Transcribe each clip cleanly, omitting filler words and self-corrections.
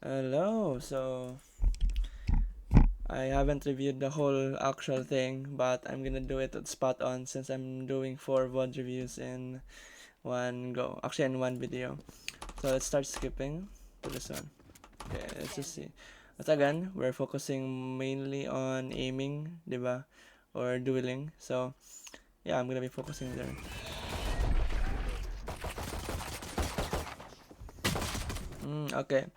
Hello, so I haven't reviewed the whole actual thing, but I'm gonna do it at spot on since I'm doing 4 VOD reviews in one go. Actually, in one video. So let's start skipping to this one. Okay, let's just see. But again, we're focusing mainly on aiming, diba? Or dueling. So yeah, I'm gonna be focusing there. Okay.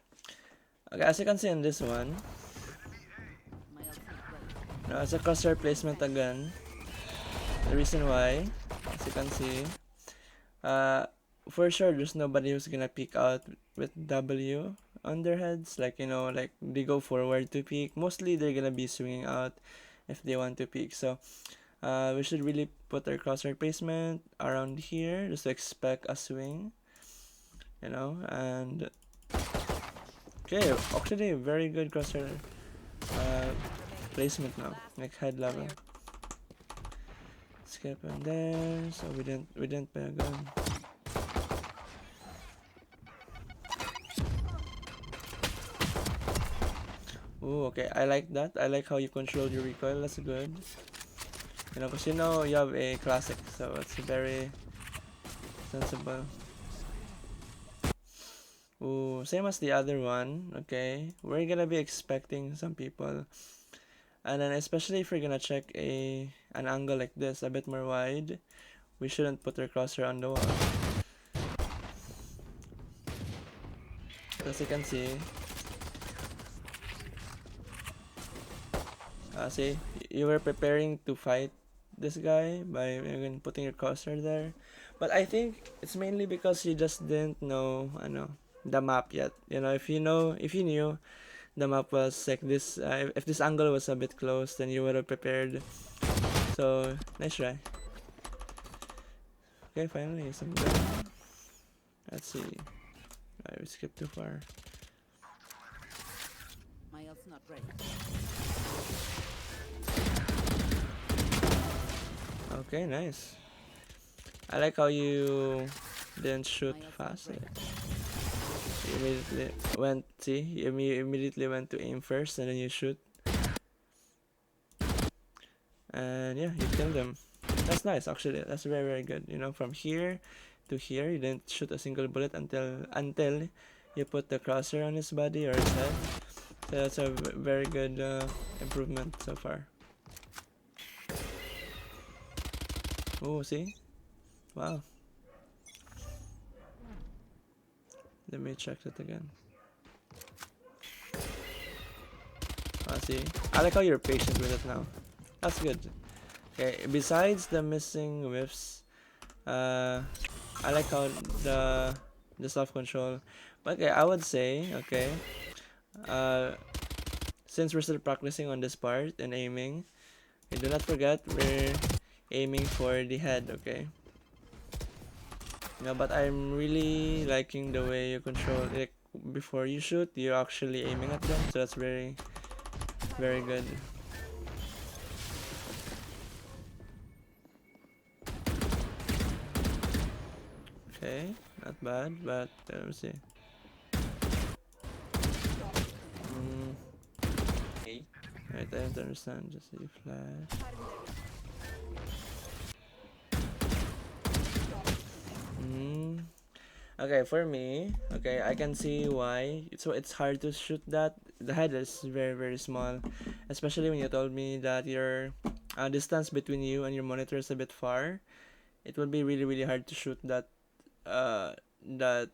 Okay, as you can see in this one, as a crosshair placement again. The reason why, as you can see, uh, for sure there's nobody who's gonna peek out with W on their heads. Like, like they go forward to peek. Mostly they're gonna be swinging out if they want to peek. So, we should really put our crosshair placement around here just to expect a swing, and okay, actually very good crosshair uh, placement now, like head level. Skip in there, so we didn't pay a gun. Ooh, okay, I like that. I like how you control your recoil. That's good. Because you have a classic, so it's very sensible. Ooh, same as the other one. Okay, we're gonna be expecting some people, and then especially if we're gonna check an angle like this, a bit more wide, we shouldn't put our crosshair on the wall. As you can see, see, you were preparing to fight this guy by putting your crosshair there, but I think it's mainly because you just didn't know, the map yet. If you knew the map was like this, if this angle was a bit close, then you would have prepared. So nice try. Okay, finally some gun. Let's see. We skipped too far. My ult's not ready. Okay, nice. I like how you didn't shoot fast. You immediately went to aim first and then you shoot. And yeah, you killed him. That's nice, actually. That's very, very good. From here to here, you didn't shoot a single bullet until you put the crosshair on his body or his head. So that's a very good improvement so far. Oh, see? Wow. Let me check that again. See? I like how you're patient with it now. That's good. Okay, besides the missing whiffs, I like how the self-control. But okay, I would say, okay, since we're still practicing on this part and aiming, do not forget we're aiming for the head, okay? But I'm really liking the way you control it. Before you shoot, you're actually aiming at them, so that's very, very good. Okay, not bad, but let me see. Okay. Right, I don't understand. Just a flash. Okay, for me, okay, I can see why. So it's hard to shoot that. The head is very, very small, especially when you told me that your distance between you and your monitor is a bit far. It would be really, really hard to shoot that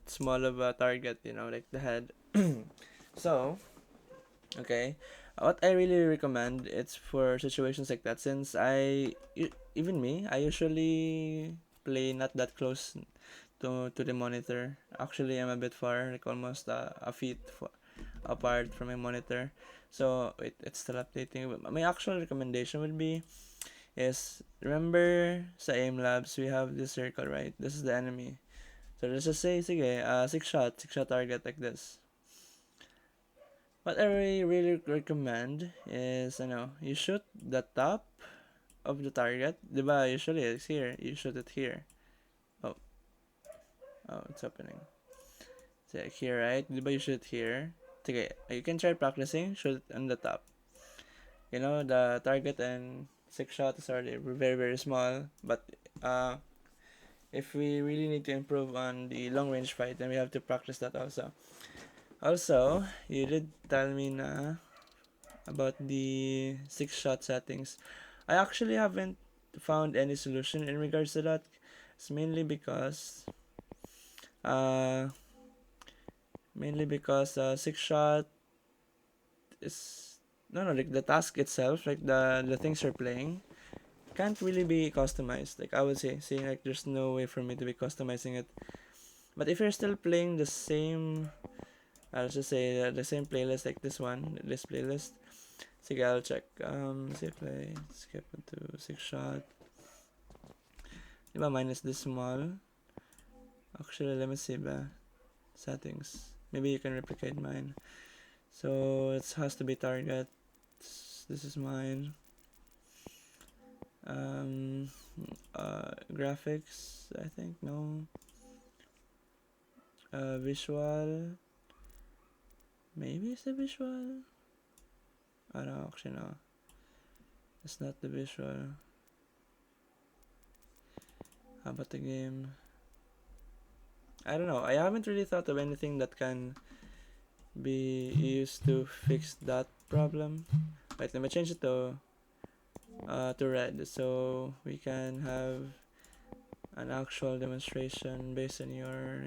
small of a target. Like the head. So, okay, what I really recommend it's for situations like that, since even me, I usually play not that close to the monitor. Actually, I'm a bit far, like almost a feet apart from my monitor. So wait, it's still updating. My actual recommendation would be is, remember sa aim labs we have this circle, right? This is the enemy. So let's just say, sige, six shot target like this. What I really recommend is, you shoot the top of the target. Diba, usually it's here. You shoot it here. Oh, it's opening. So here, right? Diba you shoot here? Okay, you can try practicing. Shoot on the top. You know, the target and six shots are very very small. But if we really need to improve on the long range fight, then we have to practice that also. Also, you did tell me na about the six shot settings. I actually haven't found any solution in regards to that. It's uh mainly because six shot is like the task itself, like the things you're playing can't really be customized. Like I would say, seeing like there's no way for me to be customizing it. But if you're still playing the same, I'll just say the same playlist like this playlist. Sige, I'll check. Say play, skip into six shot. Diba mine is this small? Actually, let me see ba settings. Maybe you can replicate mine. So it has to be target. This is mine. Um, graphics, I think no. Visual. Maybe it's the visual. I don't know, actually no. It's not the visual. How about the game? I don't know. I haven't really thought of anything that can be used to fix that problem. Wait, let me change it to red so we can have an actual demonstration based on your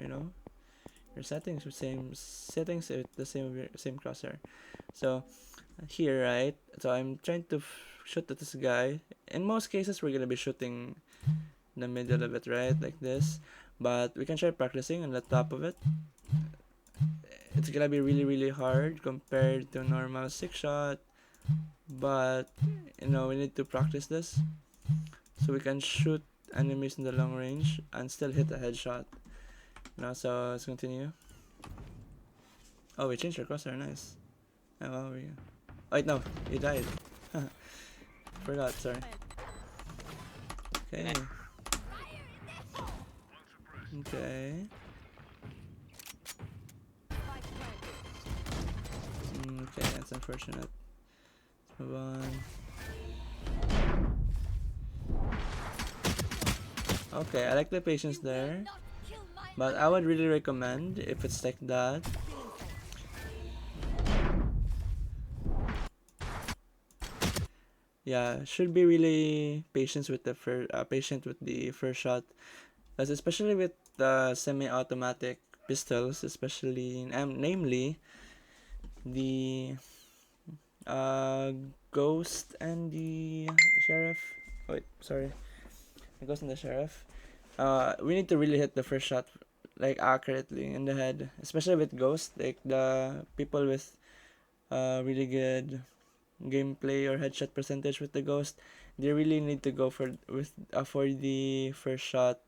your settings with same settings with the same crosshair. So here, right? So I'm trying to shoot at this guy. In most cases, we're gonna be shooting the middle of it, right, like this. But we can try practicing on the top of it. It's gonna be really really hard compared to normal six shot, but we need to practice this so we can shoot enemies in the long range and still hit a headshot. So let's continue. Oh, we changed our crosshair, nice. Oh, wow, wait, no, he died. Forgot, sorry. Okay. Okay. Okay, that's unfortunate. Let's move on. Okay, I like the patience there. But I would really recommend if it's like that. Yeah, should be really patient with the first shot, because especially with the semi-automatic pistols, especially namely the Ghost and the Sheriff. Wait, sorry, the Ghost and the Sheriff. We need to really hit the first shot like accurately in the head, especially with Ghost. Like the people with really good gameplay or headshot percentage with the Ghost, they really need to go for the first shot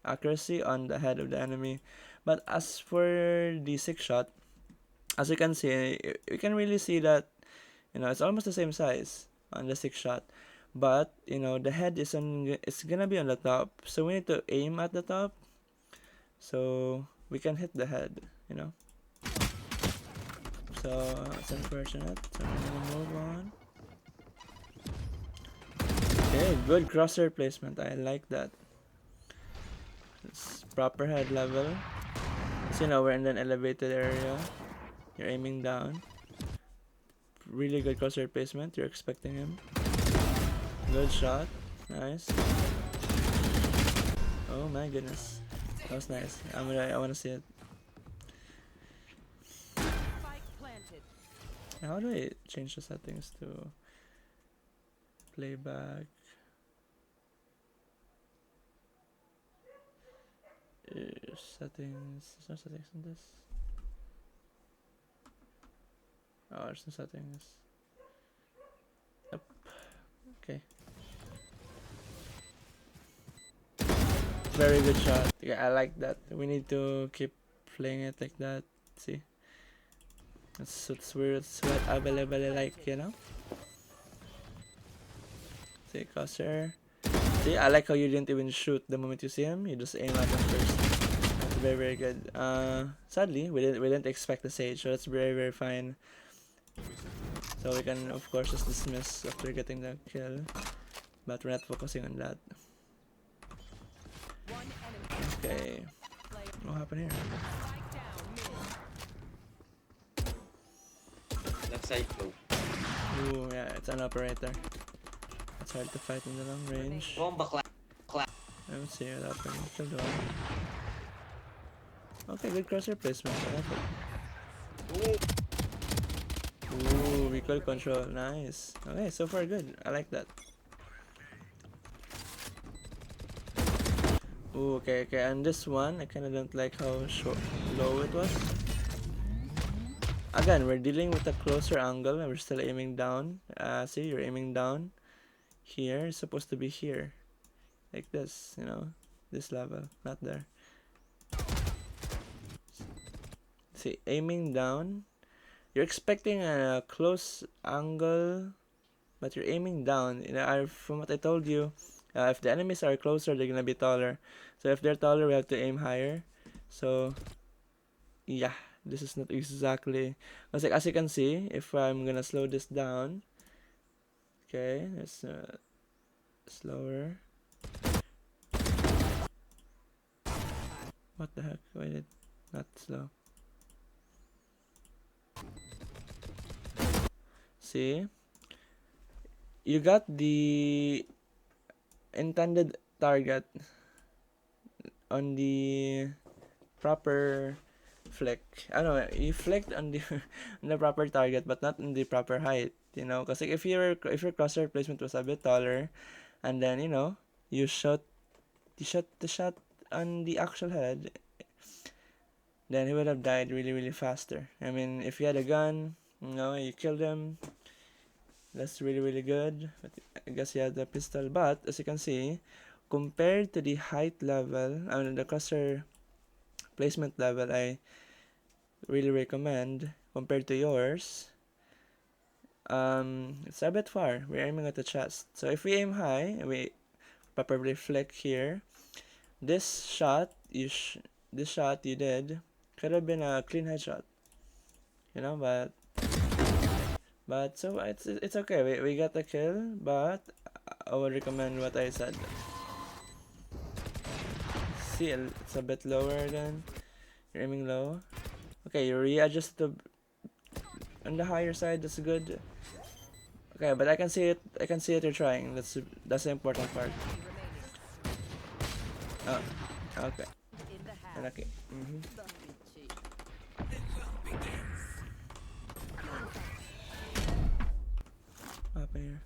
accuracy on the head of the enemy. But as for the six shot, as you can see, you can really see that it's almost the same size on the six shot, but the head it's gonna be on the top, so we need to aim at the top so we can hit the head. So it's unfortunate. So we're gonna move on. Okay, good crosshair placement. I like that. It's proper head level. So we're in an elevated area. You're aiming down. Really good crosshair placement. You're expecting him. Good shot. Nice. Oh my goodness. That was nice. I wanna see it. How do I change the settings to playback? Settings. There's no settings in this. Oh, there's no settings. Yep. Okay. Very good shot. Yeah, I like that. We need to keep playing it like that. See? It's what I really like, See, crosshair. See, I like how you didn't even shoot the moment you see him. You just aim at him first. very very good. Sadly we didn't expect the sage, so that's very very fine. So we can of course just dismiss after getting the kill, but we're not focusing on that. Okay, what happened here? Left side low. Ooh, yeah, it's an operator. It's hard to fight in the long range. Oh, bakla. I don't see what happened. Killed one. Okay, good crosshair placement. I like it. Ooh, recoil control. Nice. Okay, so far good. I like that. Ooh, okay, okay. And this one, I kind of don't like how low it was. Again, we're dealing with a closer angle and we're still aiming down. See, you're aiming down. Here, it's supposed to be here. Like this, you know. This level, not there. See, aiming down. You're expecting a close angle, but you're aiming down. You know, from what I told you, if the enemies are closer, they're gonna be taller. So if they're taller, we have to aim higher. So yeah, this is not exactly. Because like, as you can see, if I'm gonna slow this down, okay, it's slower. What the heck? Why did not slow? See, you got the intended target on the proper flick. I don't know, you flicked on the on the proper target, but not in the proper height. You know, because like if your crosshair placement was a bit taller, and then you know you shot the shot on the actual head, then he would have died really really faster. I mean, if you had a gun, you know, you killed him. That's really really good. But I guess he had a pistol. But as you can see, compared to the height level, I mean the crosshair placement level, I really recommend compared to yours. It's a bit far. We're aiming at the chest. So if we aim high and we properly flick here, this shot you did could have been a clean headshot. You know, but so it's okay. We got the kill, but I would recommend what I said. See, it's a bit lower than you're aiming low. Okay, you readjust on the higher side. That's good. Okay, but I can see it. I can see it. You're trying. That's the important part. Oh, okay. Okay. What happened here?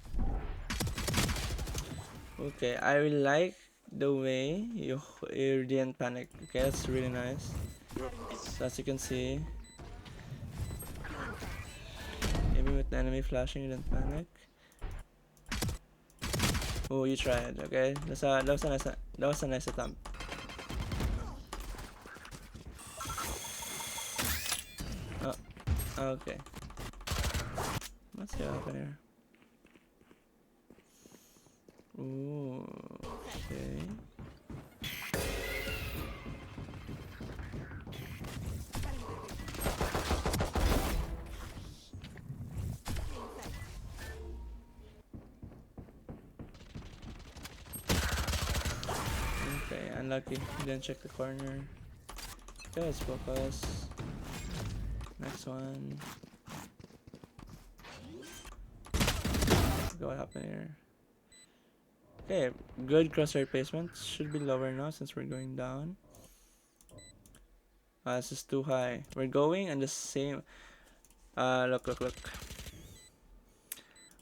Okay, I really like the way you didn't panic. Okay, that's really nice. So as you can see, even with the enemy flashing, you didn't panic. Oh, you tried. Okay, that was a nice attempt. Oh, okay. What's gonna happen here? Ooh, okay. Okay, unlucky. Didn't check the corner. Okay, let's focus. Next one. What happened here? Okay, good crosshair placement. Should be lower now since we're going down. This is too high. We're going on the same. Look.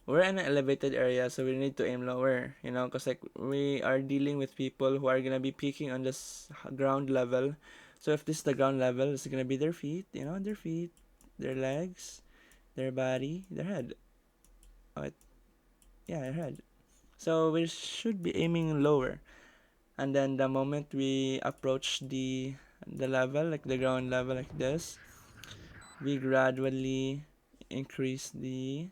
We're in an elevated area, so we need to aim lower. You know, cause like we are dealing with people who are gonna be peeking on this ground level. So if this is the ground level, it's gonna be their feet. You know, their feet, their legs, their body, their head. Oh, yeah, their head. So we should be aiming lower, and then the moment we approach the level, like the ground level, like this, we gradually increase the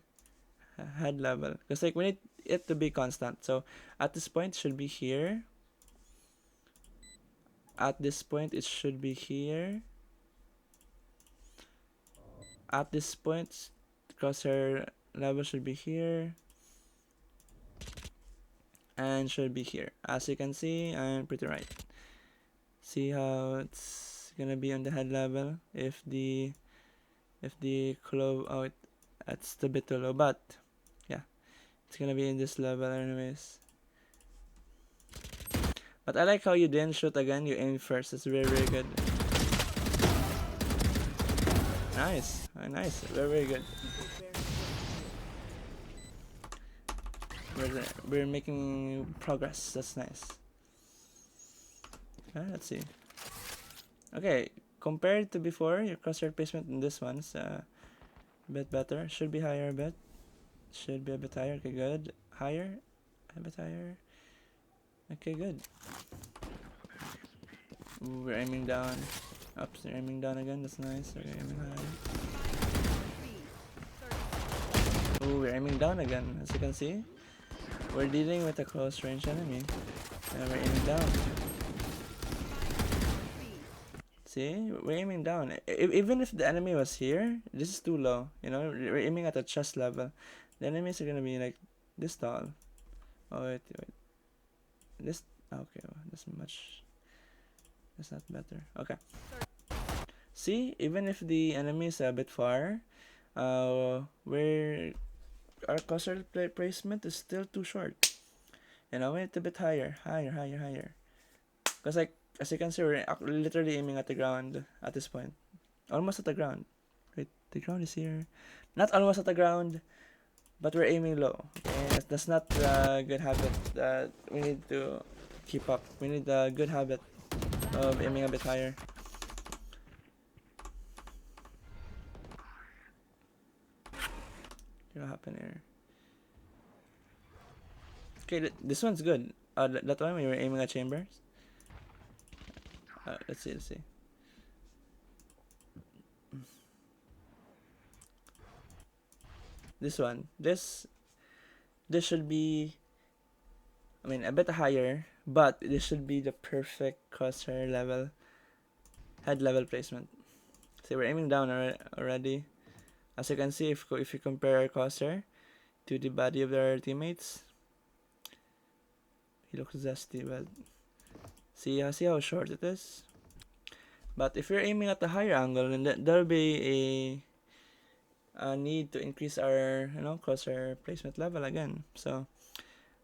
head level, because like we need it to be constant. So at this point, it should be here. at this point it should be here. At this point, crosshair level should be here. And should be here. As you can see, I'm pretty right. See how it's gonna be on the head level if the clove, oh, it's a bit too low, but yeah, it's gonna be in this level anyways. But I like how you didn't shoot again, you aim first. It's very, very good. Nice, nice, very, very good. We're making progress. That's nice. Let's see. Okay, compared to before, your crosshair placement in this one's a bit better. Should be higher a bit. Should be a bit higher. Okay, good. Higher. A bit higher. Okay, good. Ooh, we're aiming down. Oops, we're aiming down again. That's nice. We're aiming high. Ooh, we're aiming down again. As you can see, we're dealing with a close range enemy. And we're aiming down. See, we're aiming down. Even if the enemy was here, this is too low. You know, we're aiming at the chest level. The enemies are gonna be like this tall. Oh wait. This okay. This much. That's not better. Okay. See, even if the enemy is a bit far, where our crosshair placement is still too short. You know, it's a bit higher. Cause like, as you can see, we're literally aiming at the ground at this point. Almost at the ground. Right, the ground is here. Not almost at the ground, but we're aiming low. Okay? That's not a good habit that we need to keep up. We need a good habit of aiming a bit higher. What happened here? Okay, this one's good. That one we were aiming at chambers. Let's see. This one. This should be, I mean, a bit higher, but this should be the perfect crosshair level, head level placement. See, we're aiming down already. As you can see, if you compare our crosshair to the body of our teammates, he looks zesty, but see how short it is. But if you're aiming at the higher angle, then there'll be a need to increase our crosshair placement level again. So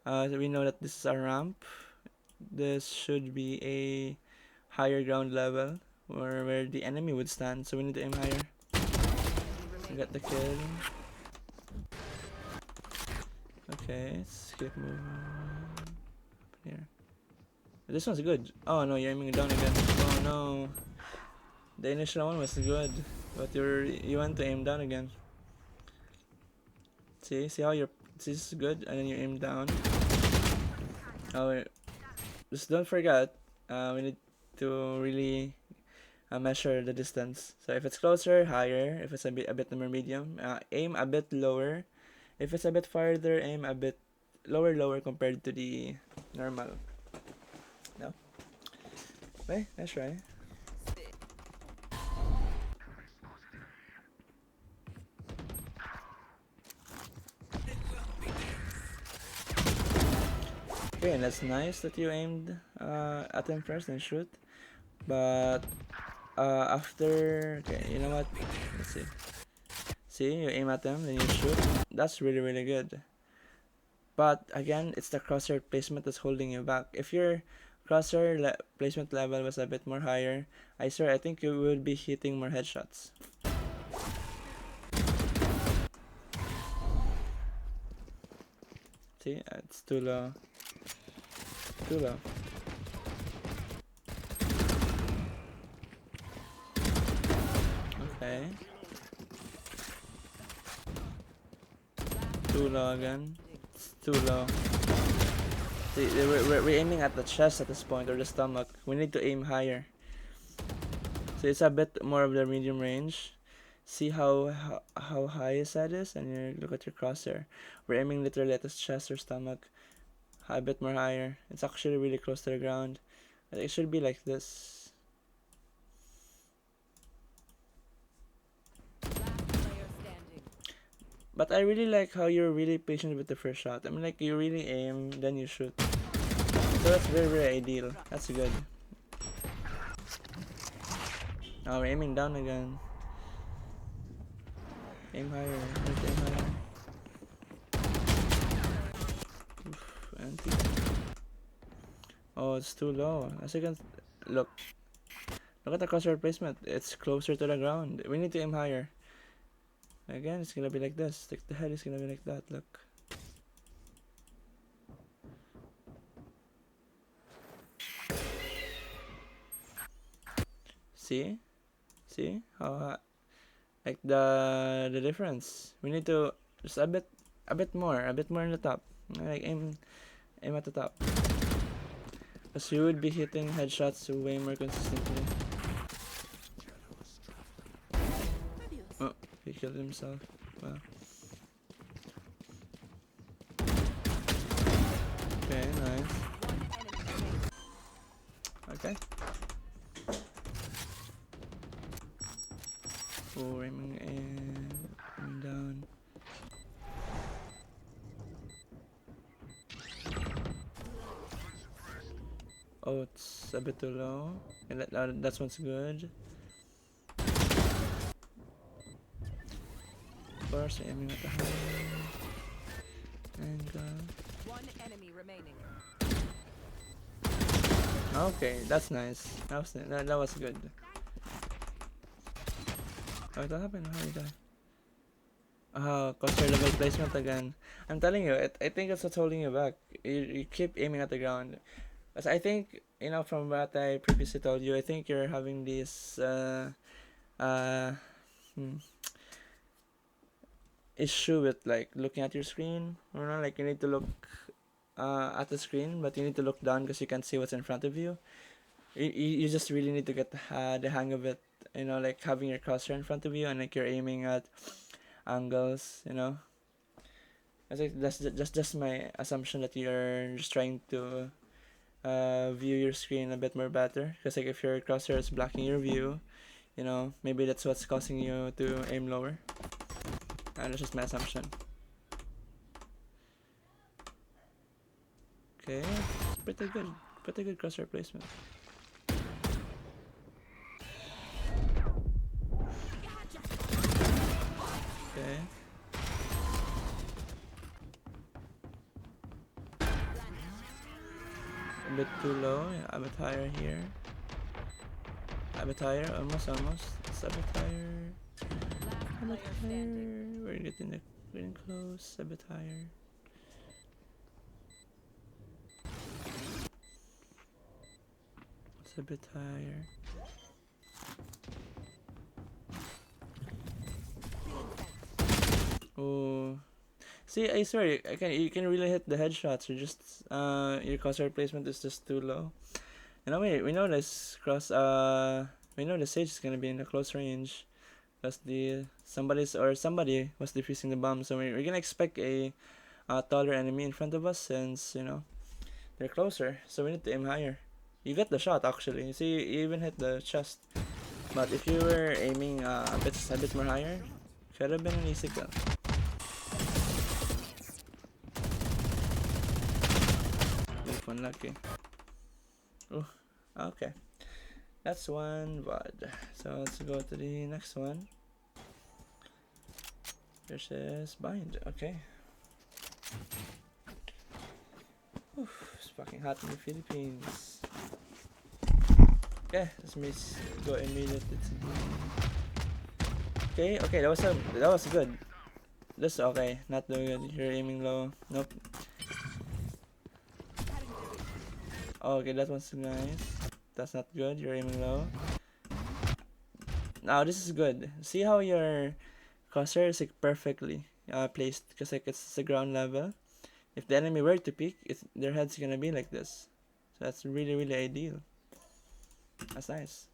we know that this is a ramp. This should be a higher ground level where the enemy would stand. So we need to aim higher. We got the kill. Okay, let's keep moving. Here. This one's good. Oh no, you're aiming down again. Oh no. The initial one was good, but you want to aim down again. See how this is good, and then you aim down. Oh wait. Just don't forget, we need to really measure the distance. So if it's closer, higher. If it's a bit more medium, aim a bit lower. If it's a bit farther, aim a bit lower compared to the normal. No? Okay, let's try. Okay, and that's nice that you aimed at him first and shoot. But after, okay, you know what? Let's see. See, you aim at them, then you shoot. That's really, really good. But again, it's the crosshair placement that's holding you back. If your crosshair placement level was a bit more higher, I swear I think you would be hitting more headshots. See, it's too low. Too low. Okay. Too low again. It's too low. See, we're aiming at the chest at this point, or the stomach. We need to aim higher. So it's a bit more of the medium range. See how high his head is, and you look at your crosshair. We're aiming literally at his chest or stomach. A bit more higher. It's actually really close to the ground. It should be like this. Last player standing. But I really like how you're really patient with the first shot. I mean, like, you really aim, then you shoot. So that's very, very ideal. That's good. Now we're aiming down again. Aim higher. Let's aim higher. Oof, anti. Oh, it's too low. As you can look. Look at the crosshair placement. It's closer to the ground. We need to aim higher. Again, it's gonna be like this. Like, the head is gonna be like that. Look. See? See how like the difference. We need to just a bit more in the top. Like aim at the top. Because you would be hitting headshots way more consistently. Oh, he killed himself. Wow. Okay, nice. Okay. Oh, aiming down. Oh, it's a bit too low. And that's what's good. Of course, aiming at the high. And One enemy remaining. okay, that's nice. That was good. Oh, what happened? How did I die? Cost your level placement again. I'm telling you, I think it's what's holding you back. You keep aiming at the ground. Because I think, you know, from what I previously told you, I think you're having this issue with like looking at your screen. You know, like you need to look at the screen, but you need to look down because you can't see what's in front of you. You just really need to get the hang of it. You know, like having your crosshair in front of you and like you're aiming at angles. You know, I think that's just my assumption that you're just trying to view your screen a bit more better. Because like if your crosshair is blocking your view, you know, maybe that's what's causing you to aim lower. And that's just my assumption. Okay, pretty good crosshair placement. Okay. A bit too low, yeah, a bit higher here. A bit higher, almost. It's a bit higher. A bit higher. We're getting close, a bit higher. It's a bit higher. Oh, see, I swear, you can really hit the headshots. You just your crosshair placement is just too low. You know, we know this we know the sage is gonna be in a close range, because somebody was defusing the bomb. So we're gonna expect a taller enemy in front of us, since you know they're closer. So we need to aim higher. You got the shot actually. You see, you even hit the chest. But if you were aiming a bit more higher, should have been an easy kill. If unlucky. Oh, okay. That's one Vod. So let's go to the next one. This is bind. Okay. Oof, it's fucking hot in the Philippines. Okay, let's go immediately to the... Okay, that was good. That's okay, not doing good. You're aiming low. Nope. Oh, okay, that one's nice. That's not good. You're aiming low. Now this is good. See how your crosshair is like perfectly placed, because like it's the ground level. If the enemy were to peek, their head's gonna be like this. So that's really, really ideal. That's nice.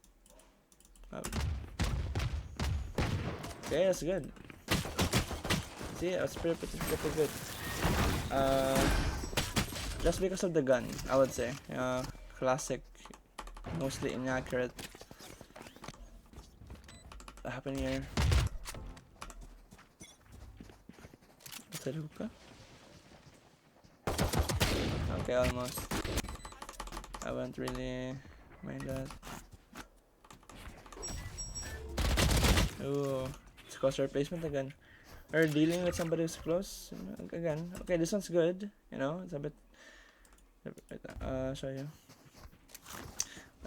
Oh. Okay, that's good. See, that's pretty good. Just because of the gun, I would say. Classic mostly inaccurate. What happened here? What's that hookah? Okay, almost. I won't really mind that. Ooh, it's crosshair placement again. Or dealing with somebody who's close again. Okay, this one's good. You know, it's a bit. Show you.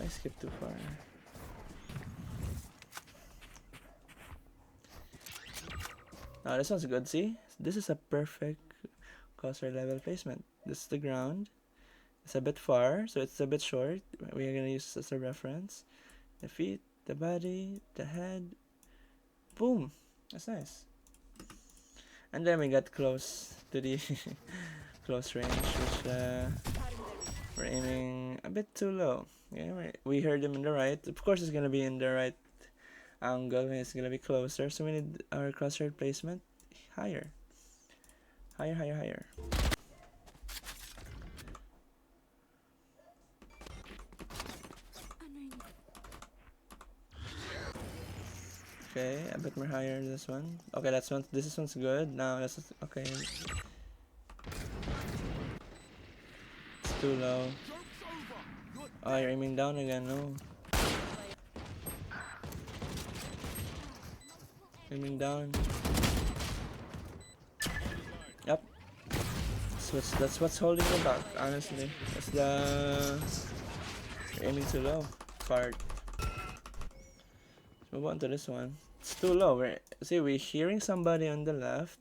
I skipped too far. Now this one's good. See, this is a perfect crosshair level placement. This is the ground. It's a bit far, so it's a bit short. We're gonna use this as a reference. The feet, the body, the head. Boom. That's nice. And then we got close to the close range, which we're aiming a bit too low. Yeah, we heard him in the right. Of course, it's gonna be in the right angle. It's gonna be closer, so we need our crosshair placement higher, higher, higher, higher. Okay, a bit more higher than this one. Okay, that's one. This one's good. Now this is okay. It's too low. Oh, you're aiming down again. No. Aiming down. Yep. That's what's holding you back. Honestly, that's the you're aiming too low part. Let's move on to this one. It's too low. We're hearing somebody on the left.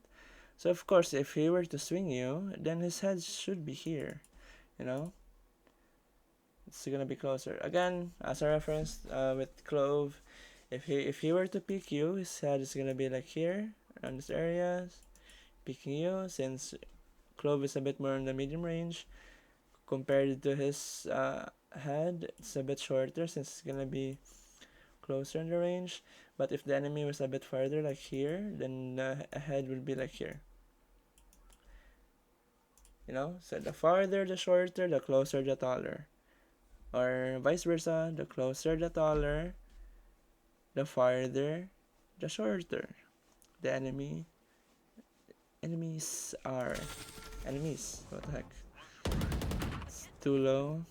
So of course, if he were to swing you, then his head should be here. You know. It's gonna be closer. Again, as a reference, with Clove, if he were to pick you, his head is gonna be like here, around this area, picking you. Since Clove is a bit more in the medium range, compared to his head, it's a bit shorter since it's gonna be closer in the range. But if the enemy was a bit farther, like here, then the head would be like here. You know, so the farther, the shorter, the closer, the taller. Or vice versa, the closer the taller, the farther the shorter the enemies are. Enemies, what the heck. It's too low.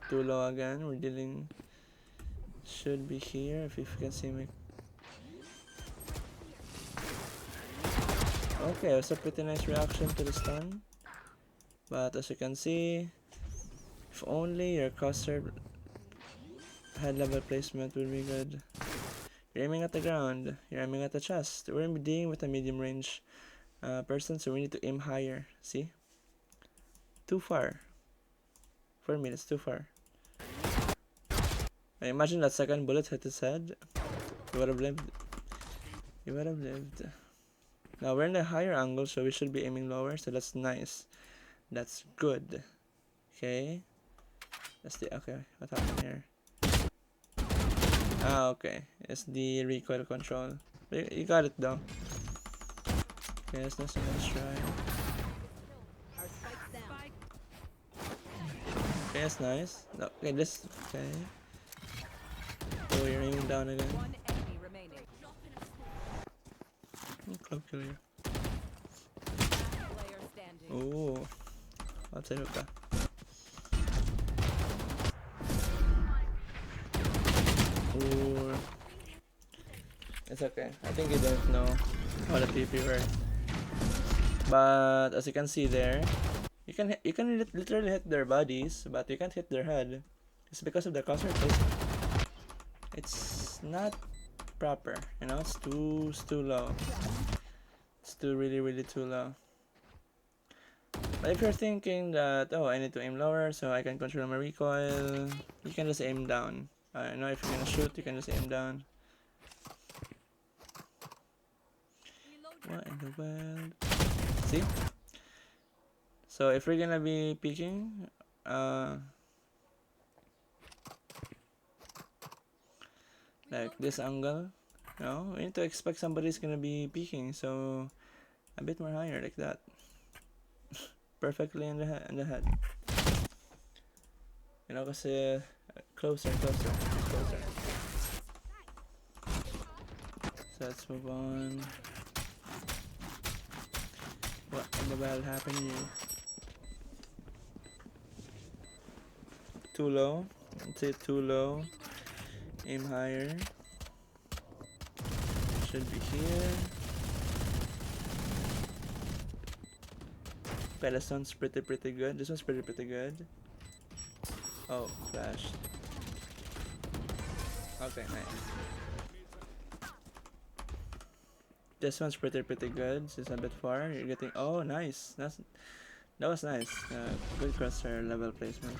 Too low again. We're dealing, should be here if you can see me. Okay, it was a pretty nice reaction to the stun. But as you can see, if only your crosshair head level placement would be good. You're aiming at the ground, you're aiming at the chest. We're dealing with a medium range person, so we need to aim higher. See? Too far. For me, that's too far. I imagine that second bullet hit his head. He would have lived. He would have lived. Now we're in a higher angle, so we should be aiming lower, so that's nice. That's good. Okay. That's the okay. What happened here? Ah, okay. It's the recoil control. You got it though. Okay, let's try. Okay, that's nice. No, okay, this. Okay. Oh, you're aiming down again. One enemy remaining. Club kill you. Player standing. Oh. Outside hookah. Ooh. It's okay. I think you don't know how the TP works. But as you can see there, you can literally hit their bodies, but you can't hit their head. It's because of the crosshair placement. It's not proper, you know. It's too low. It's really too low. But if you're thinking that, oh, I need to aim lower so I can control my recoil, you can just aim down. You know, if you're gonna shoot, you can just aim down. What in the world? See? So if we're gonna be peeking, like this angle, you know, we need to expect somebody's gonna be peeking, so a bit more higher like that. Perfectly in the head. You know, kasi closer, closer, closer. So let's move on. What in the world happened here? Too low. Let's say too low. Aim higher. Should be here. Okay, this one's pretty good. This one's pretty good. Oh, flash. Okay, nice. This one's pretty good. It's a bit far. You're getting. Oh, nice. That was nice. Good crosshair level placement.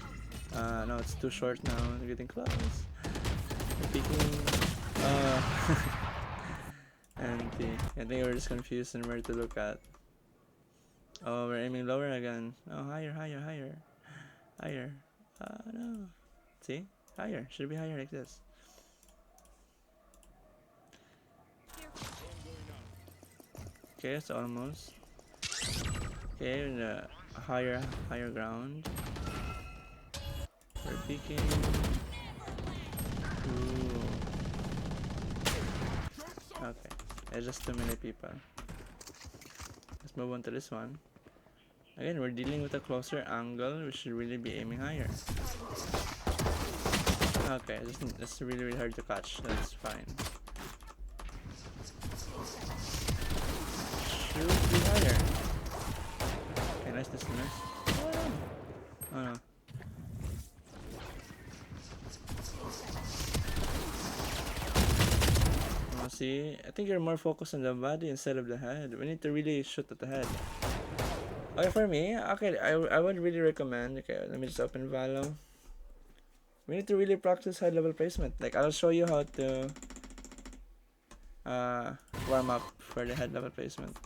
No, it's too short now. You're getting close. You're peeking. Empty. I think we're just confused on where to look at. Oh, we're aiming lower again. Oh, higher, higher, higher. Higher. No. See? Higher. Should be higher like this. Okay, it's almost. Okay, the higher ground. We're peeking. Ooh. Okay. There's just too many people. Let's move on to this one. Again, we're dealing with a closer angle. We should really be aiming higher. Okay, this is really hard to catch. That's fine. Should be higher. Okay, nice, nice. Oh no. See, I think you're more focused on the body instead of the head. We need to really shoot at the head. Okay, for me, okay, I would really recommend. Okay, let me just open Valo. We need to really practice high level placement. Like, I'll show you how to warm up for the head level placement.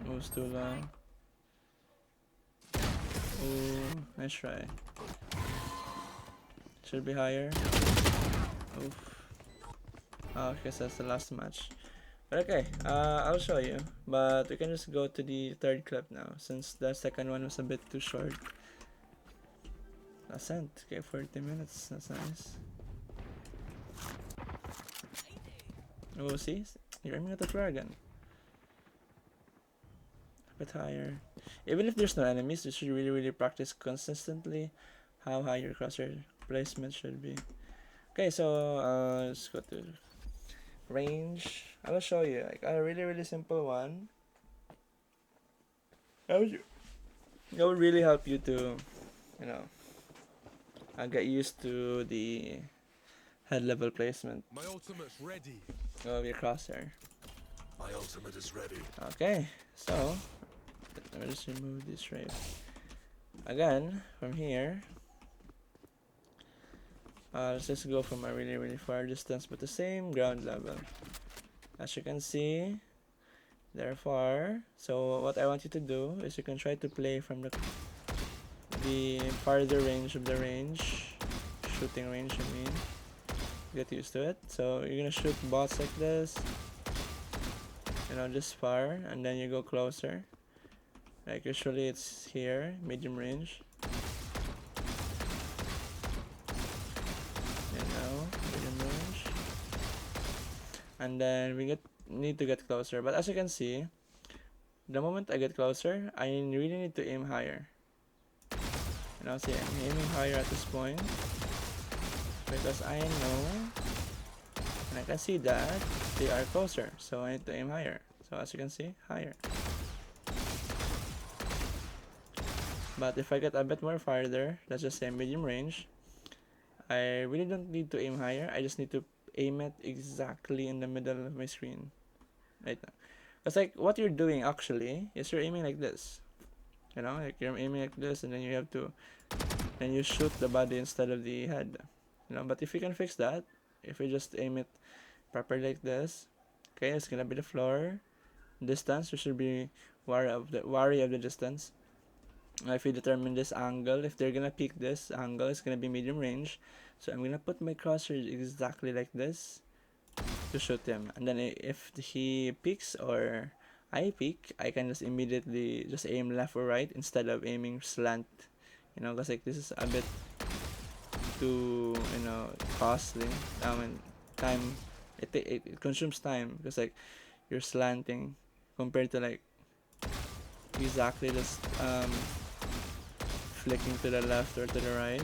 Moves too low. Ooh, nice try. Should be higher. Oof. Oh, I guess that's the last match. But okay, I'll show you. But we can just go to the third clip now, since the second one was a bit too short. Ascent. Okay, 40 minutes. That's nice. Oh, see? You're aiming at the floor again. A bit higher. Even if there's no enemies, you should really practice consistently how high your crosshair placement should be. Okay, so let's go to range. I will show you like a really simple one. That would really help you to, you know, get used to the head level placement. My ultimate's ready. Of your crosshair. My ultimate is ready. Okay, so let me just remove this strafe. Again, from here, let's just go from a really far distance, but the same ground level. As you can see, they're far. So what I want you to do is you can try to play from the farther range of the range, shooting range. I mean, get used to it. So you're gonna shoot bots like this, you know, this far, and then you go closer. Like usually it's here, medium range. Medium range. And then we need to get closer. But as you can see, the moment I get closer, I really need to aim higher. You know, see, I'm aiming higher at this point because I know and I can see that they are closer, so I need to aim higher. So as you can see, higher. But if I get a bit more farther, let's just say medium range, I really don't need to aim higher. I just need to aim it exactly in the middle of my screen right now. Because like what you're doing actually is you're aiming like this, you know, like you're aiming like this, and then you have to, and you shoot the body instead of the head, you know. But if you can fix that, if you just aim it properly like this, okay, it's gonna be the floor. Distance, you should be wary of the distance. If you determine this angle, if they're gonna pick this angle, it's gonna be medium range. So I'm gonna put my crosshair exactly like this to shoot him, and then if he picks or I peek, I can just immediately just aim left or right instead of aiming slant. You know, because like this is a bit too, you know, costly. And time, it consumes time because like you're slanting compared to like exactly just flicking to the left or to the right.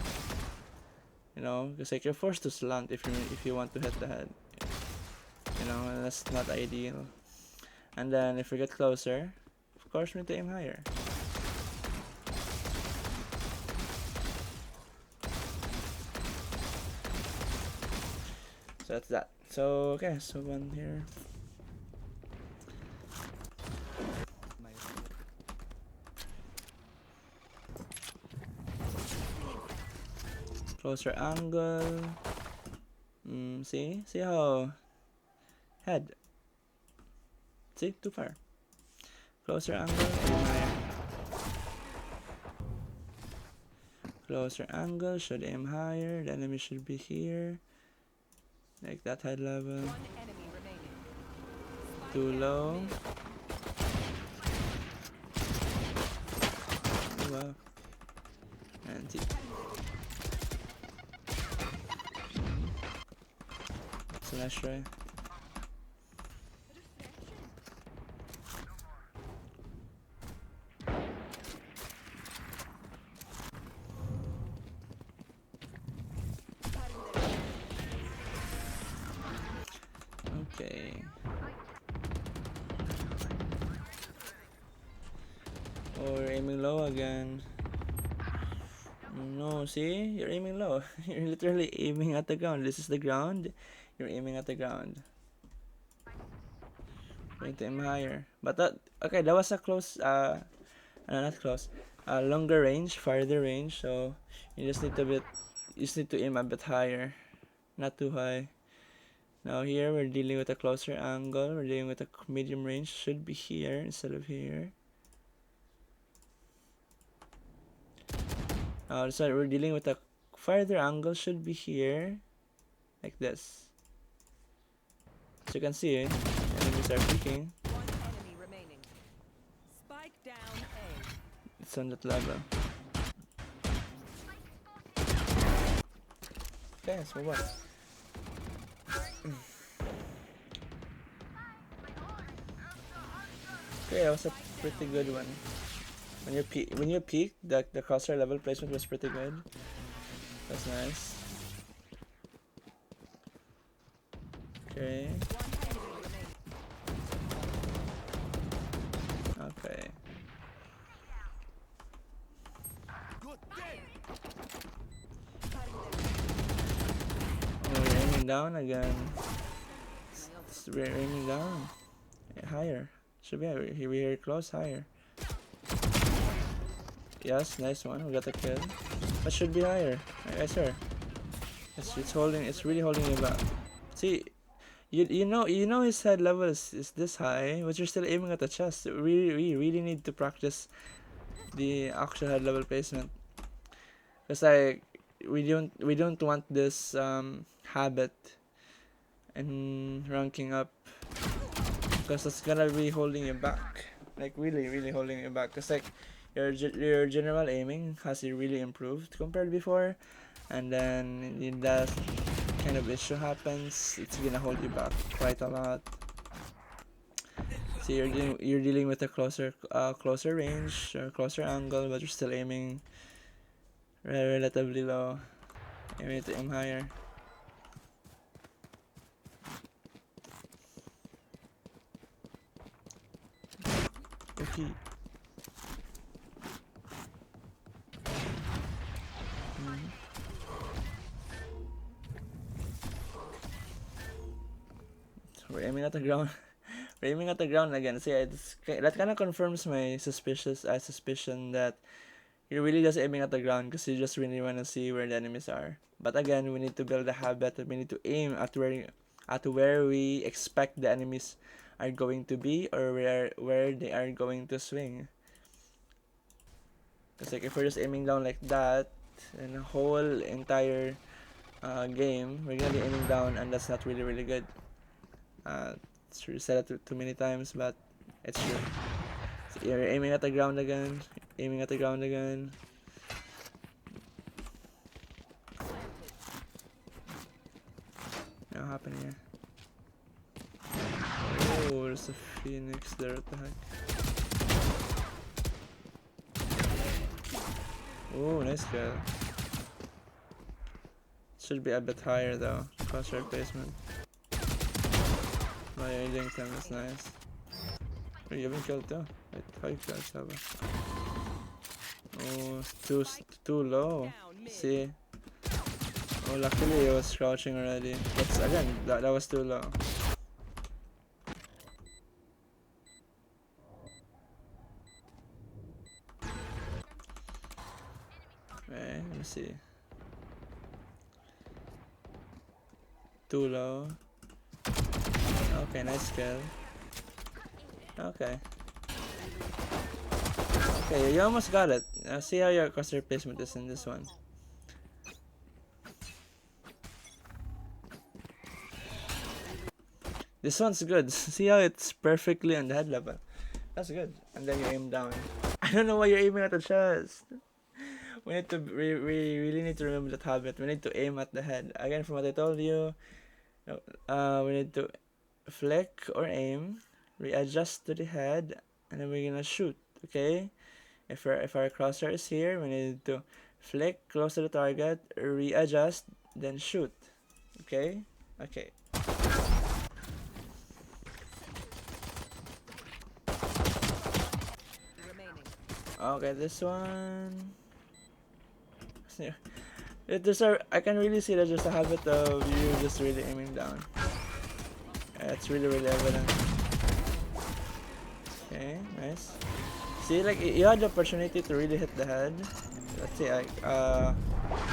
You know, because like you're forced to slant if you want to hit the head. You know, and that's not ideal. And then if we get closer, of course we need to aim higher. So that's that. So okay, so one here. Closer angle. See how head. See, too far. Closer angle, aim higher. Closer angle, should aim higher. The enemy should be here. Like that head level. One enemy remaining. Spike Too down low. mid. Wow. And see. So let's try. Okay. Oh, we're aiming low again. No, see? You're aiming low. You're literally aiming at the ground. This is the ground. You're aiming at the ground. Going to aim higher. But that, okay, that was a close, not close. Longer range, farther range. So you just need you just need to aim a bit higher, not too high. Now here we're dealing with a closer angle. We're dealing with a medium range. Should be here instead of here. Sorry, we're dealing with a farther angle. Should be here, like this. As you can see, enemies are peeking. One enemy remaining. Spike down A. It's on that level. Okay, let's move on. Okay, that was a pretty good one. When you peek, the crosshair level placement was pretty good. That's nice. Okay. Okay. Oh, we're aiming down again. We're aiming down. Yeah, higher. Should be higher. We're close, higher. Yes, nice one. We got a kill. But should be higher. I swear. It's holding. It's really holding you back. See, you know his head level is this high, but you're still aiming at the chest. We really need to practice the actual head level placement. Cause like we don't want this habit and ranking up, because it's gonna be holding you back. Like really holding you back. Cause like your general aiming has really improved compared to before, and then in that kind of issue happens, it's gonna hold you back quite a lot. So you're dealing with a closer range or closer angle, but you're still aiming relatively low. You need to aim higher. Okay. We're aiming at the ground. We're aiming at the ground again. See, that kind of confirms my suspicion that you're really just aiming at the ground because you just really want to see where the enemies are. But again, we need to build a habit that we need to aim at where we expect the enemies are going to be, or where they are going to swing. Because like if we're just aiming down like that in the whole entire game, we're gonna be aiming down, and that's not really good. It's said it too many times, but It's true. So you're aiming at the ground again. Aiming at the ground again. Now happening here. Oh, there's a phoenix there. What the heck? Oh, nice kill. Should be a bit higher though. Crosshair placement. My aiding time is nice. Oh, you haven't killed too. Wait, how you killed Saba? Oh, it's too low. See? Oh, luckily it was crouching already. But again, that was too low. Okay, let me see. Too low. Okay, nice kill. Okay. Okay, you almost got it. See how your crosshair placement is in this one. This one's good. See how it's perfectly on the head level. That's good. And then you aim down. I don't know why you're aiming at the chest. We need to we really need to remember that habit. We need to aim at the head. Again, from what I told you, we need to flick or aim, readjust to the head, and then we're gonna shoot. Okay. If our crosshair is here, we need to flick close to the target, readjust, then shoot. Okay. Okay. Remaining. Okay, this one. I can really see that there's a habit of you just really aiming down. It's really evident. Okay, nice. See, like you had the opportunity to really hit the head. Let's see, like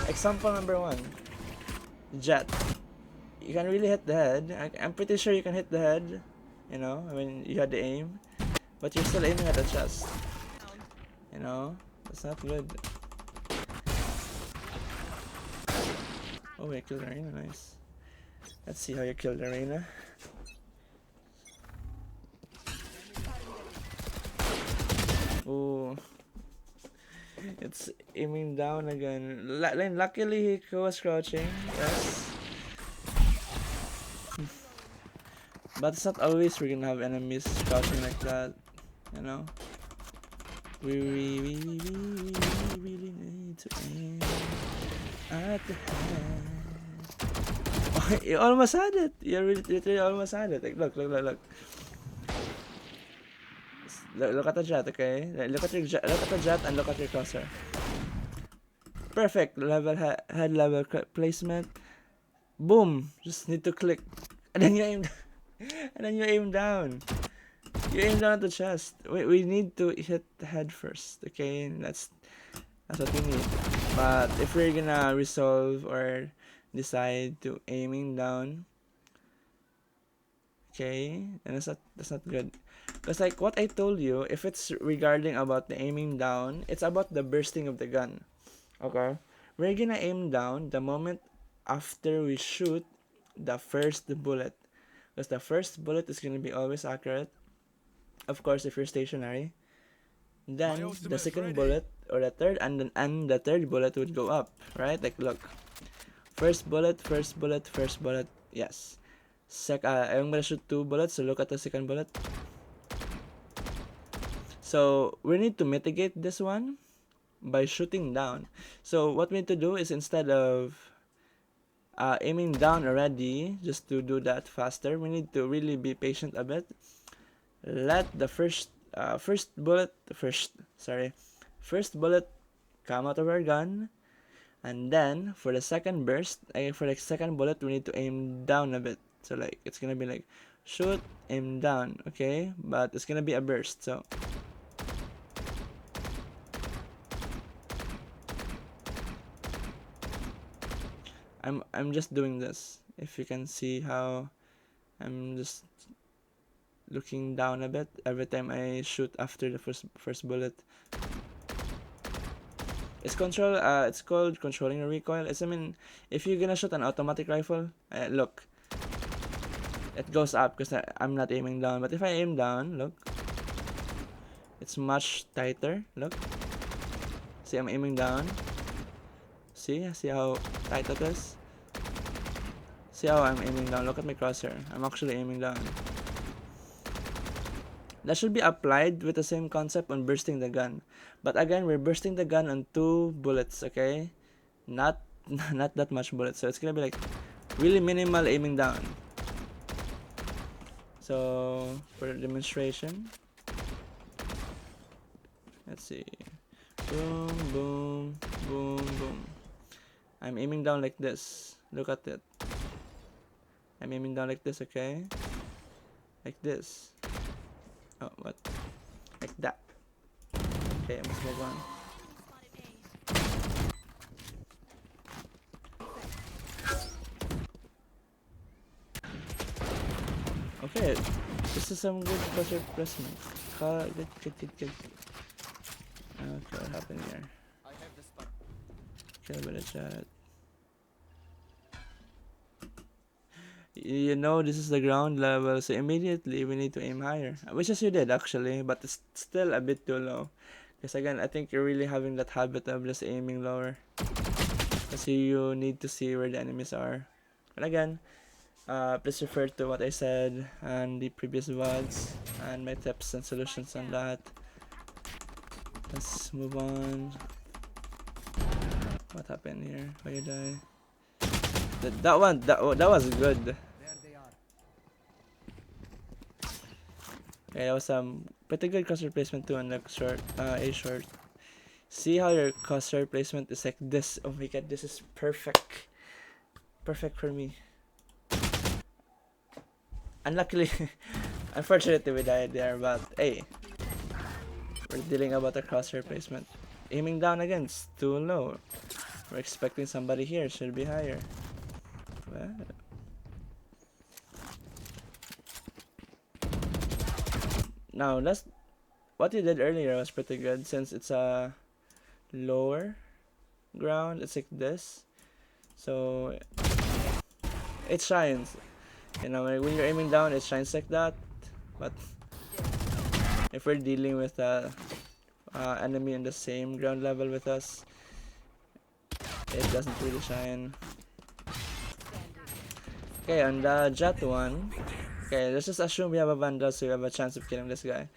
example number 1, Jet. You can really hit the head. I'm pretty sure you can hit the head. You know, when you had the aim, but you're still aiming at the chest. You know, that's not good. Oh, you killed Arena, nice. Let's see how you killed Arena. Oh, it's aiming down again. Luckily, he was crouching. Yes. But it's not always we're gonna have enemies crouching like that. You know. We really need to aim at the head. Oh, you almost had it. You literally almost had it. Like, look. Look at the jet, okay? Look at the jet and look at your crosshair. Perfect level head level placement. Boom. Just need to click, and then you aim, and then you aim down. You aim down at the chest. We need to hit the head first, okay? That's what we need. But if we're gonna resolve or decide to aiming down, okay, and that's not good. Because like what I told you, if it's regarding about the aiming down, it's about the bursting of the gun. Okay? We're gonna aim down the moment after we shoot the first bullet. Because the first bullet is gonna be always accurate. Of course, if you're stationary. Then the second bullet or the third and the third bullet would go up, right? Like look. First bullet. Yes. I'm gonna shoot 2 bullets, so look at the second bullet. So we need to mitigate this one by shooting down. So what we need to do is instead of aiming down already, just to do that faster, we need to really be patient a bit. Let the first bullet come out of our gun, and then for the second burst, for the second bullet, we need to aim down a bit. So like it's gonna be like shoot, aim down, okay? But it's gonna be a burst, so. I'm just doing this. If you can see how I'm just looking down a bit every time I shoot after the first bullet. It's called controlling the recoil. If you're gonna shoot an automatic rifle, look, it goes up because I'm not aiming down. But if I aim down, look, It's much tighter. Look. See, I'm aiming down. See how tight it is? See how I'm aiming down. Look at my crosshair. I'm actually aiming down. That should be applied with the same concept on bursting the gun. But again, we're bursting the gun on 2 bullets, okay? Not not that much bullets. So it's gonna be like really minimal aiming down. So for demonstration, let's see. Boom, boom, boom, boom. I'm aiming down like this. Look at it. I'm aiming down like this, okay? Like this. Oh, what? Like that. Okay, let's move on. Okay, this is some good pressure placement. Good. Okay, what happened here? Okay, better chat. You know this is the ground level, so immediately we need to aim higher. Which is you did actually, but it's still a bit too low. Because again, I think you're really having that habit of just aiming lower. Because you need to see where the enemies are. And again, please refer to what I said and the previous Vods and my tips and solutions on that. Let's move on. What happened here? Why did I? That was good. Okay, that was pretty good crosshair placement too on the short, A short. See how your crosshair placement is like this? Oh my god, this is perfect. Perfect for me. Unluckily, unfortunately we died there, but hey, we're dealing about the crosshair placement. Aiming down again, it's too low. We're expecting somebody here, should be higher. Well. Now, what you did earlier was pretty good since it's a lower ground. It's like this, so it shines. You know, when you're aiming down, it shines like that. But if we're dealing with a enemy in the same ground level with us, it doesn't really shine. Okay, on the jet one. Okay, let's just assume we have a vandal, so we have a chance of killing this guy.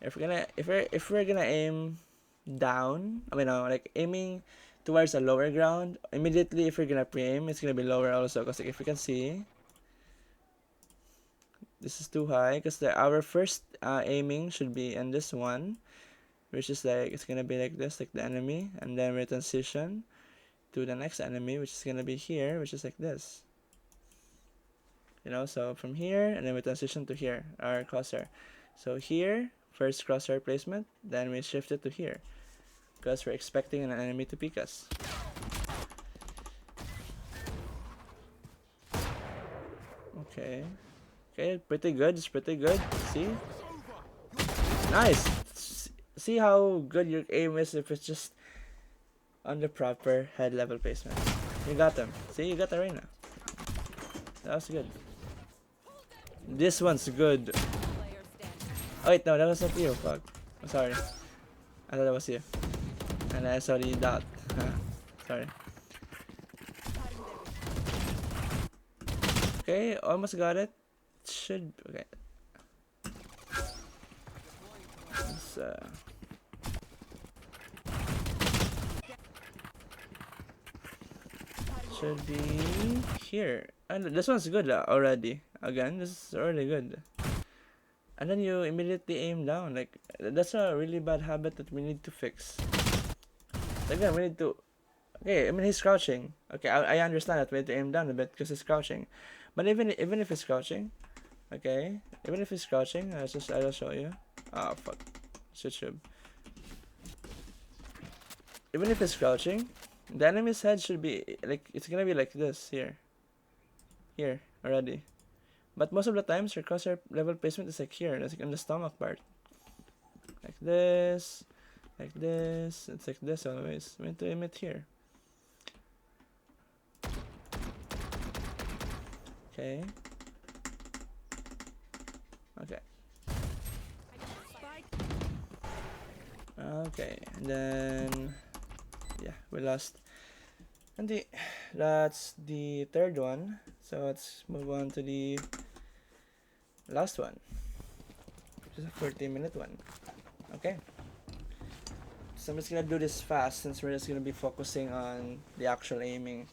If we're gonna aim down, I mean, no, like aiming towards a lower ground, immediately if we're gonna pre-aim, it's gonna be lower also. Because like, if you can see, this is too high. Because our first aiming should be in this one, which is like it's gonna be like this, like the enemy, and then we transition to the next enemy, which is gonna be here, which is like this. You know, so from here, and then we transition to here, our crosshair. So here, first crosshair placement, then we shift it to here, because we're expecting an enemy to peek us. Okay, pretty good, it's pretty good. See? Nice! See how good your aim is if it's just on the proper head level placement. You got them. See, you got the arena. That was good. This one's good. Oh wait, no, that was not you. Fuck. I'm sorry. I thought that was you. And I saw the dot. Sorry. Okay, almost got it. Should okay. Let's, should be here. And this one's good already. Again, this is already good. And then you immediately aim down. Like, that's a really bad habit that we need to fix. Again, we need to... Okay, I mean, he's crouching. Okay, I understand that we need to aim down a bit because he's crouching. But even if he's crouching... Okay, even if he's crouching, I'll show you. Oh, fuck. YouTube. Even if he's crouching, the enemy's head should be... Like, it's gonna be like this, here. Here, already. But most of the times, your crosshair level placement is like here, it's like on the stomach part. Like this, it's like this always. We need to aim it here. Okay. Okay. Okay, and then yeah, we lost. And that's the third one. So let's move on to the last one, which is a 40-minute one. Okay. So I'm just gonna do this fast since we're just gonna be focusing on the actual aiming.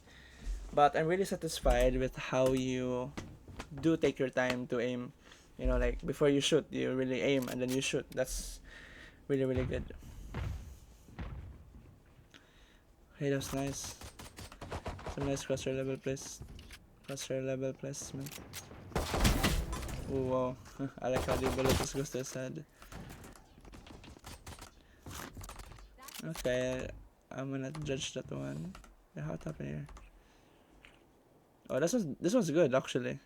But I'm really satisfied with how you do take your time to aim. You know, like before you shoot, you really aim and then you shoot. That's really, really good. Hey, that's nice. Some nice crosshair level placement. Ooh, wow. I like how the bullet just goes to his head. Okay, I'm gonna judge that one. Yeah, what happened here? Oh, this one's good actually.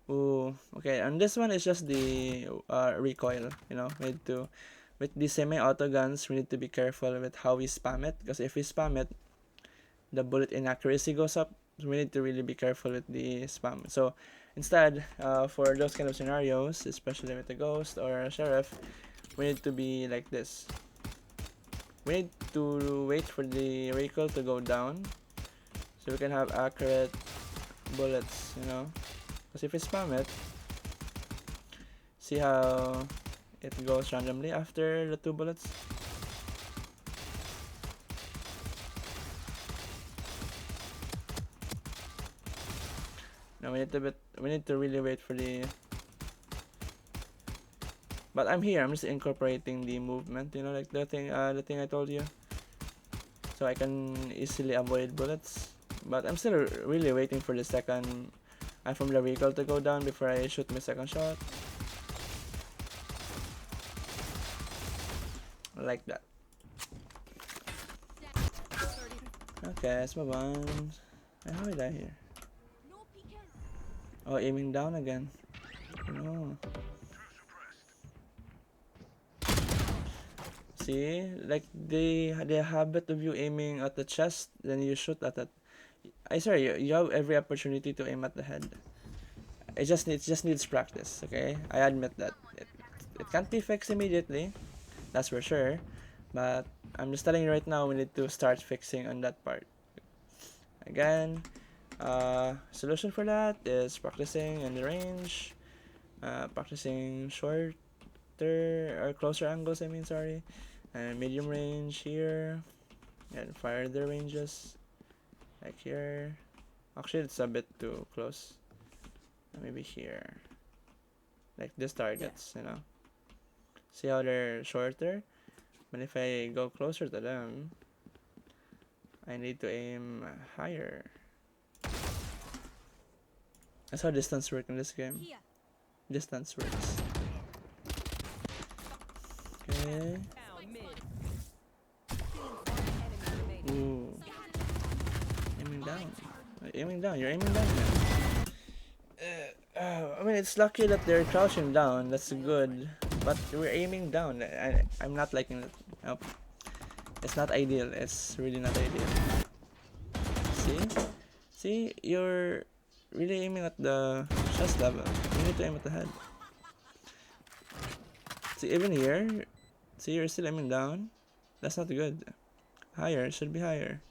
Ooh, okay, and this one is just the recoil. You know, with the semi-auto guns, we need to be careful with how we spam it, because if we spam it, the bullet inaccuracy goes up. So we need to really be careful with the spam. So instead, for those kind of scenarios, especially with a ghost or a sheriff, we need to be like this. We need to wait for the recoil to go down so we can have accurate bullets, you know. Because if we spam it, see how it goes randomly after the 2 bullets. Now we need to really wait for the. But I'm here. I'm just incorporating the movement. You know, like the thing I told you. So I can easily avoid bullets. But I'm still really waiting for the second. From the recoil to go down before I shoot my second shot. Like that. Okay, let's move on. How did I here? Oh, aiming down again. No. See, like the habit of you aiming at the chest, then you shoot at it. You have every opportunity to aim at the head. It just needs practice. Okay, I admit that it can't be fixed immediately, that's for sure. But I'm just telling you right now, we need to start fixing on that part. Again, solution for that is practicing in the range, practicing shorter or closer angles. I mean, sorry, and medium range here, and farther ranges, like here. Actually, it's a bit too close. Maybe here, like this targets, you know. See how they're shorter, but if I go closer to them, I need to aim higher. That's how distance works in this game. Distance works. Okay. Ooh. Aiming down. Aiming down. You're aiming down, man. I mean, it's lucky that they're crouching down. That's good. But we're aiming down. I'm not liking it. Nope. It's not ideal. It's really not ideal. See? See? You're really aiming at the chest level. You need to aim at the head. See, even here, see, you're still aiming down. That's not good. Higher. It should be higher.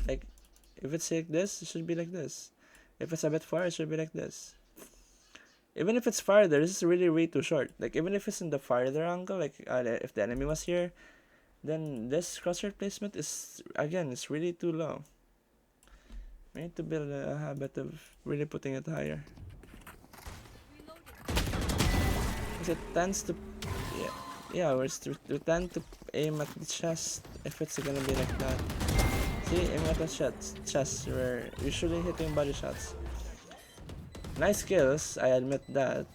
Like, if it's like this, it should be like this. If it's a bit far, it should be like this. Even if it's farther, this is really way too short. Like, even if it's in the farther angle, like if the enemy was here, then this crosshair placement is, again, it's really too low. We need to build a habit of really putting it higher. Because it tends to, we tend to aim at the chest if it's gonna be like that. See, aim at the chest, we're usually hitting body shots. Nice kills, I admit that.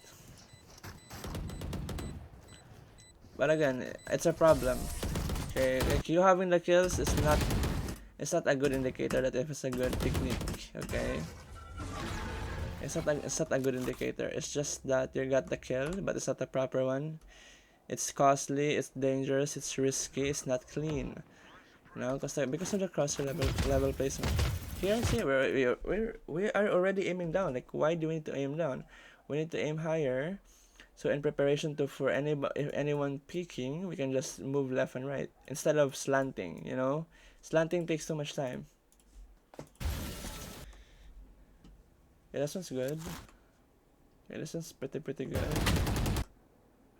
But again, it's a problem. Okay, like you having the kills is not a good indicator that if it's a good technique. Okay, it's not a good indicator. It's just that you got the kill, but it's not a proper one. It's costly, it's dangerous, it's risky, it's not clean. You know, because of the crosshair level placement. Here, see, we are already aiming down. Like, why do we need to aim down? We need to aim higher So in preparation to for if anyone peeking, we can just move left and right instead of slanting. You know, slanting takes too much time. Yeah, this one's good. Yeah, this one's pretty good.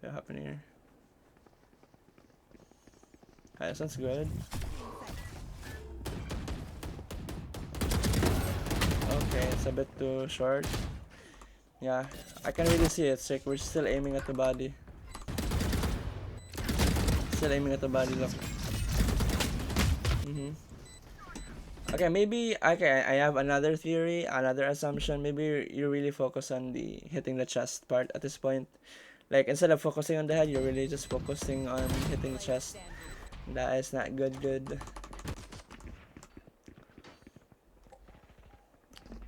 What happened here? Yeah, this one's good. Okay, it's a bit too short. Yeah, I can really see it. It's like we're still aiming at the body. Still aiming at the body, look. Okay, maybe, okay, I have another theory, another assumption. Maybe you really focus on the hitting the chest part at this point. Like, instead of focusing on the head, you're really just focusing on hitting the chest. That is not good.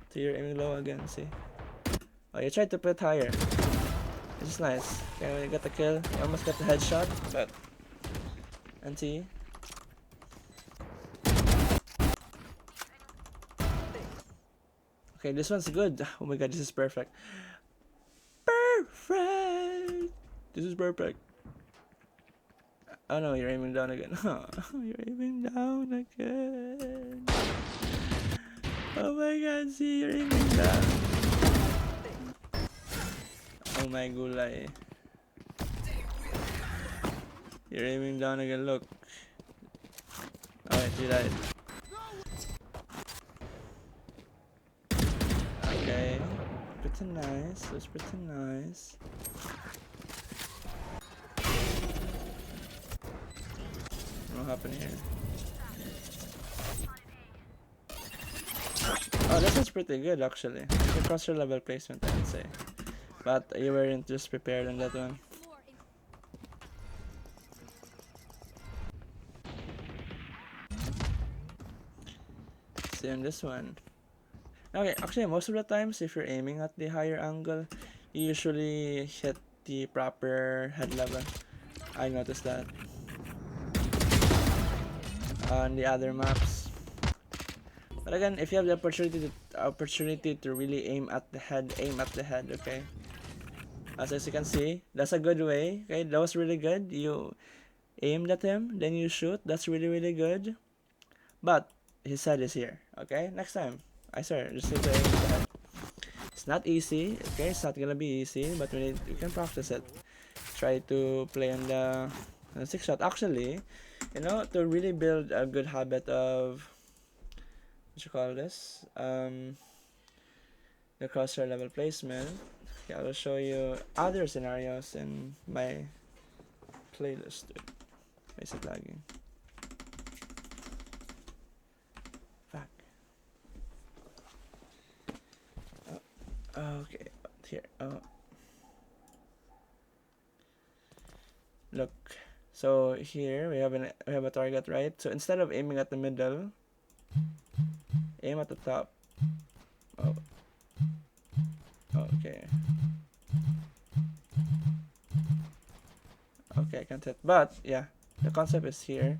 So you're aiming low again, see? Oh, you tried to put higher. This is nice. Okay, we got the kill. We almost got the headshot, but... And see? Okay, this one's good. Oh my god, this is perfect. Perfect! This is perfect. Oh no, you're aiming down again. You're aiming down again. Oh my god, see, you're aiming down. Oh my gulay. You're aiming down again, look. Alright, you died. Okay. Pretty nice. That's pretty nice. What happened here? Oh, this is pretty good actually. It's a crosshair level placement, I would say. But you weren't just prepared on that one. See on this one. Okay, actually most of the times if you're aiming at the higher angle, you usually hit the proper head level. I noticed that. On the other maps. But again, if you have the opportunity to really aim at the head, okay? As you can see, that's a good way, okay? That was really good. You aimed at him, then you shoot. That's really good. But his head is here, okay? Next time, I swear, just need to aim at the head. It's not easy, okay? It's not gonna be easy, but we can practice it. Try to play on the 6-shot. Actually, you know, to really build a good habit of what you call this, the crosshair level placement. Yeah, I will show you other scenarios in my playlist. Why is it lagging? Fuck. Okay, here. Look. So here we have a target, right? So instead of aiming at the middle, aim at the top. Oh. Okay. Okay, I can't hit. But yeah, the concept is here.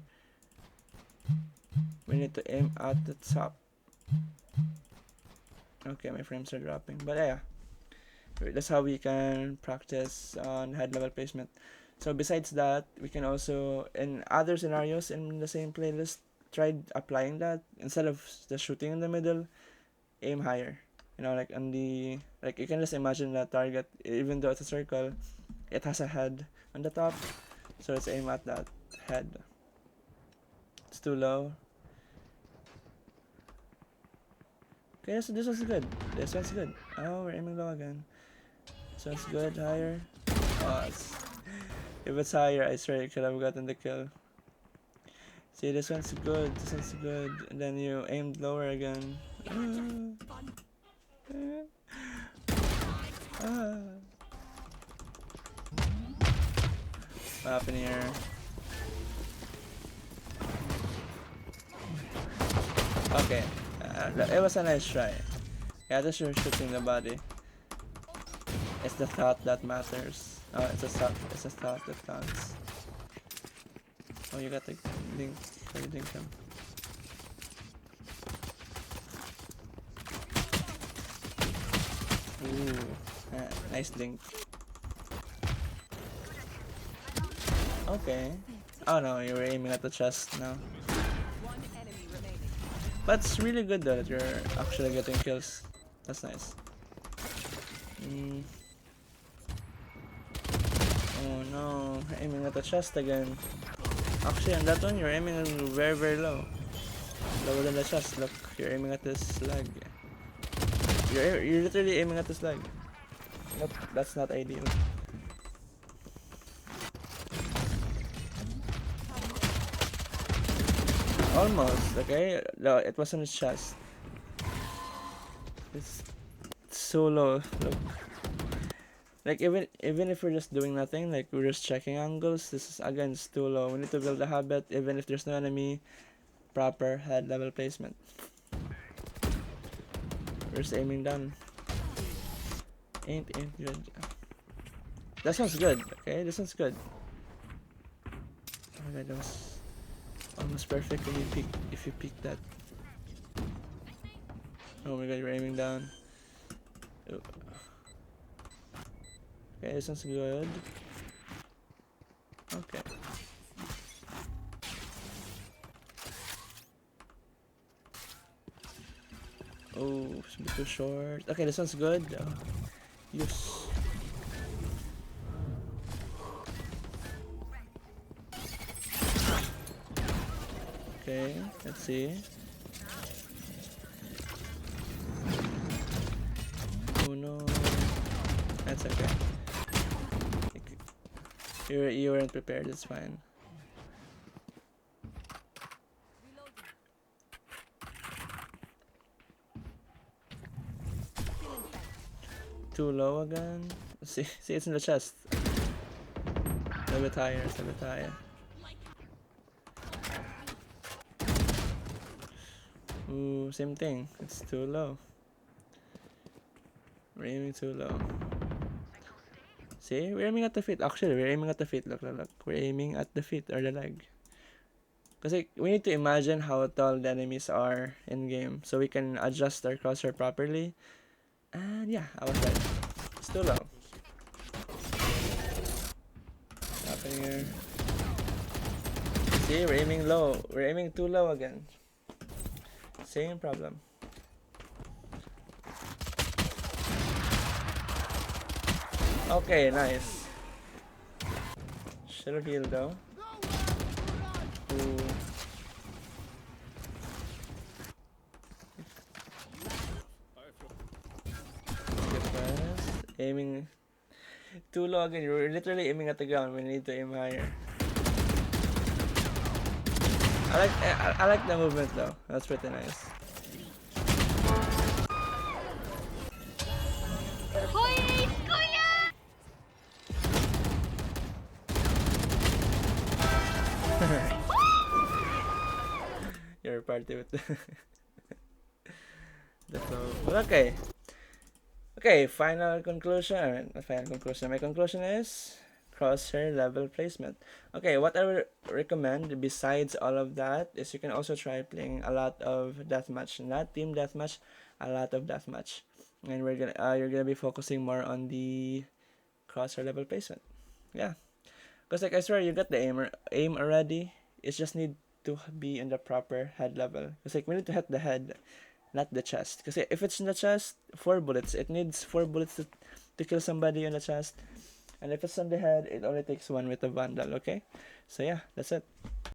We need to aim at the top. Okay, my frames are dropping. But yeah, that's how we can practice on head level placement. So besides that, we can also, in other scenarios in the same playlist, try applying that. Instead of the shooting in the middle, aim higher. You know, like on the, like you can just imagine that target, even though it's a circle, it has a head on the top. So let's aim at that head. It's too low. Okay, so this one's good. This one's good. Oh, we're aiming low again. This one's good, higher. Oh, if it's higher, I swear you could have gotten the kill. See, this one's good, this one's good. And then you aimed lower again. What happened here? Okay, it was a nice try. Yeah, just you're shooting the body. It's the thought that matters. Oh, it's a thought that counts. Oh, you got the link. How you link him? Ooh, nice link. Okay. Oh no, you were aiming at the chest now. One enemy remaining. But it's really good though that you're actually getting kills. That's nice. Mm. Oh no, aiming at the chest again. Actually, on that one, you're aiming very, very low. Lower than the chest. Look, you're aiming at this leg. You're literally aiming at this leg. Nope, that's not ideal. Almost, okay? No, it was on his chest. It's so low. Look. Like even if we're just doing nothing, like we're just checking angles, this is again it's too low. We need to build a habit even if there's no enemy. Proper head level placement. We're just aiming down. Ain't good. That sounds good, okay? This sounds good. Oh my god, that was almost perfect if you peek that. Oh my god, you're aiming down. Oh. Okay, this sounds good. Okay. Oh, it's a bit too short. Okay, this one's good. Use. Okay, let's see. Oh no. That's okay. You weren't prepared, it's fine. Too low again. See, it's in the chest. A little bit higher, it's a bit higher. Ooh, same thing. It's too low. We're aiming too low. See, we're aiming at the feet. Actually, we're aiming at the feet. Look. We're aiming at the feet or the leg. Because like, we need to imagine how tall the enemies are in game, so we can adjust our crosshair properly. And yeah, I was right. It's too low. What's happening here? See, we're aiming low. We're aiming too low again. Same problem. Okay, nice. Should have healed though. Ooh. Get fast. Aiming too low again. You're literally aiming at the ground. We need to aim higher. I like the movement though. That's pretty nice. Your party with the flow. But okay. Okay, final conclusion. Not final conclusion. My conclusion is crosshair level placement. Okay, what I would recommend besides all of that is you can also try playing a lot of deathmatch, not team deathmatch, a lot of deathmatch, and you're gonna be focusing more on the crosshair level placement. Yeah, because like I swear you got the aim already. It just need to be in the proper head level. Because like we need to hit the head, not the chest. Because if it's in the chest, 4 bullets. It needs 4 bullets to kill somebody in the chest. And if it's on the head, it only takes 1 with a vandal, okay? So yeah, that's it.